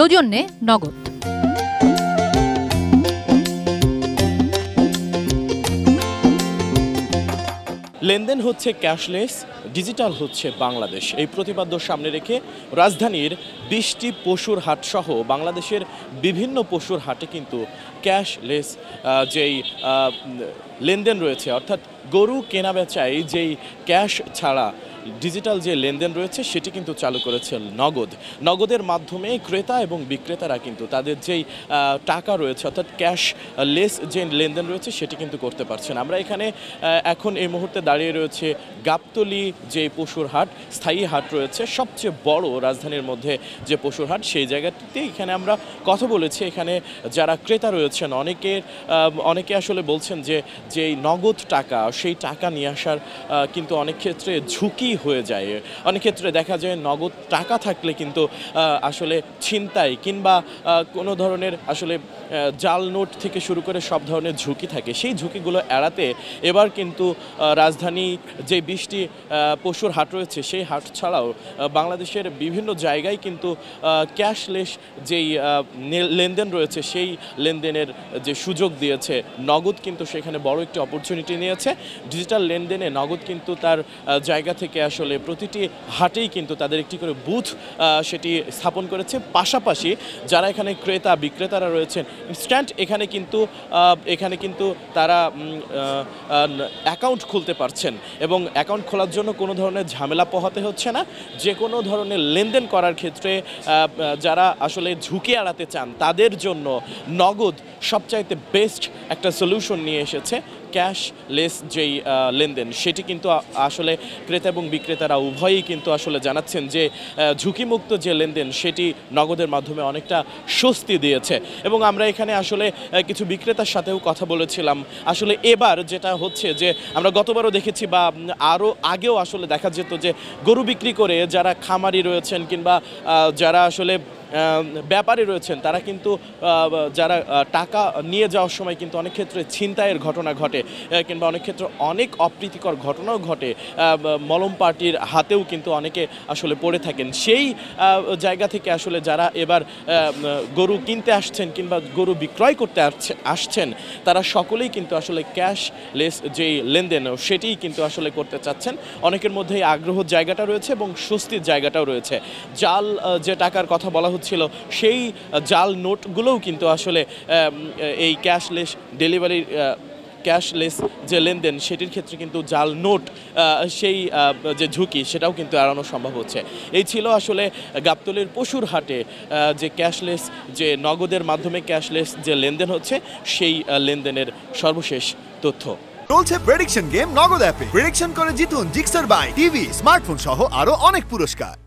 সৌজন্যে নগদ। লেনদেন হচ্ছে ক্যাশলেস, ডিজিটাল হচ্ছে বাংলাদেশ। এই প্রতিপাদ্য সামনে রেখে রাজধানীর 20টি পশুর হাট সহ বাংলাদেশের বিভিন্ন পশুর হাটে কিন্তু ক্যাশলেস যেই লেনদেন রয়েছে, অর্থাৎ গরু কেনা বেচায় যেই ক্যাশ ছাড়া ডিজিটাল যে লেনদেন রয়েছে সেটি কিন্তু চালু করেছে নগদের মাধ্যমে ক্রেতা এবং বিক্রেতারা কিন্তু তাদের যেই টাকা রয়েছে অর্থাৎ ক্যাশলেস যে লেনদেন রয়েছে সেটি কিন্তু করতে পারছেন। আমরা এখানে এখন এই মুহূর্তে দাঁড়িয়ে রয়েছে গাবতলী যে পশুর হাট, স্থায়ী হাট রয়েছে, সবচেয়ে বড় রাজধানীর মধ্যে যে পশুর হাট, সেই জায়গাটিতে এখানে আমরা কথা বলেছি। এখানে যারা ক্রেতা রয়েছেন অনেকে আসলে বলছেন যে যেই নগদ টাকা সেই টাকা নিয়ে আসার কিন্তু অনেক ক্ষেত্রে ঝুঁকি হয়ে যায়। অনেক ক্ষেত্রে দেখা যায় নগদ টাকা থাকলে কিন্তু আসলে ছিনতাই কিংবা কোনো ধরনের আসলে জাল নোট থেকে শুরু করে সব ধরনের ঝুঁকি থাকে। সেই ঝুঁকিগুলো এড়াতে এবার কিন্তু রাজধানী যে 20টি পশুর হাট রয়েছে সেই হাট ছাড়াও বাংলাদেশের বিভিন্ন জায়গায় কিন্তু ক্যাশলেস যেই লেনদেন রয়েছে সেই লেনদেনের যে সুযোগ দিয়েছে নগদ, কিন্তু সেখানে বড় একটি অপরচুনিটি নিয়েছে। ডিজিটাল লেনদেনে নগদ কিন্তু তার জায়গা থেকে আসলে প্রতিটি হাটেই কিন্তু তাদের একটি করে বুথ সেটি স্থাপন করেছে। পাশাপাশি যারা এখানে ক্রেতা বিক্রেতারা রয়েছেন ইনস্ট্যান্ট এখানে কিন্তু তারা অ্যাকাউন্ট খুলতে পারছেন এবং অ্যাকাউন্ট খোলার জন্য কোনো ধরনের ঝামেলা পোহাতে হচ্ছে না। যে কোনো ধরনের লেনদেন করার ক্ষেত্রে যারা আসলে ঝুঁকি এড়াতে চান তাদের জন্য নগদ সবচাইতে বেস্ট একটা সলিউশন নিয়ে এসেছে। ক্যাশলেস যেই লেনদেন সেটি কিন্তু আসলে ক্রেতা এবং বিক্রেতারা উভয়ই কিন্তু আসলে জানাচ্ছেন যে ঝুঁকিমুক্ত যে লেনদেন সেটি নগদের মাধ্যমে অনেকটা স্বস্তি দিয়েছে। এবং আমরা এখানে আসলে কিছু বিক্রেতার সাথেও কথা বলেছিলাম। আসলে এবার যেটা হচ্ছে যে আমরা গতবারও দেখেছি বা আরও আগেও আসলে দেখা যেত যে গরু বিক্রি করে যারা খামারি রয়েছেন কিংবা যারা আসলে ব্যাপারী রয়েছেন তারা কিন্তু যারা টাকা নিয়ে যাওয়ার সময় কিন্তু অনেক ক্ষেত্রে ছিনতাইয়ের ঘটনা ঘটে কিংবা অনেক ক্ষেত্রে অনেক অপ্রীতিকর ঘটনাও ঘটে। মলম পার্টির হাতেও কিন্তু অনেকে আসলে পড়ে থাকেন। সেই জায়গা থেকে আসলে যারা এবার গরু কিনতে আসছেন কিংবা গরু বিক্রয় করতে আসছেন তারা সকলেই কিন্তু আসলে ক্যাশলেস যেই লেনদেন সেটিই কিন্তু আসলে করতে চাচ্ছেন। অনেকের মধ্যেই আগ্রহ জায়গাটা রয়েছে এবং স্বস্তির জায়গাটাও রয়েছে। জাল যে টাকার কথা বলা হচ্ছিল সেই জাল নোটগুলোও কিন্তু আসলে এই ক্যাশলেস ডেলিভারি ক্যাশলেস যে লেনদেন সেটির ক্ষেত্রে কিন্তু জাল নোট সেই যে ঝুঁকি সেটাও কিন্তু এড়ানো সম্ভব হচ্ছে। এই ছিল আসলে গাবতলীর পশুর হাটে যে ক্যাশলেস যে নগদের মাধ্যমে ক্যাশলেস যে লেনদেন হচ্ছে সেই লেনদেনের সর্বশেষ তথ্য। চলছে প্রেডিকশন গেম নগদ অ্যাপে। প্রেডিকশন করে জিতুন জিক্সার বাইক, টিভি, স্মার্টফোন সহ আরো অনেক পুরস্কার।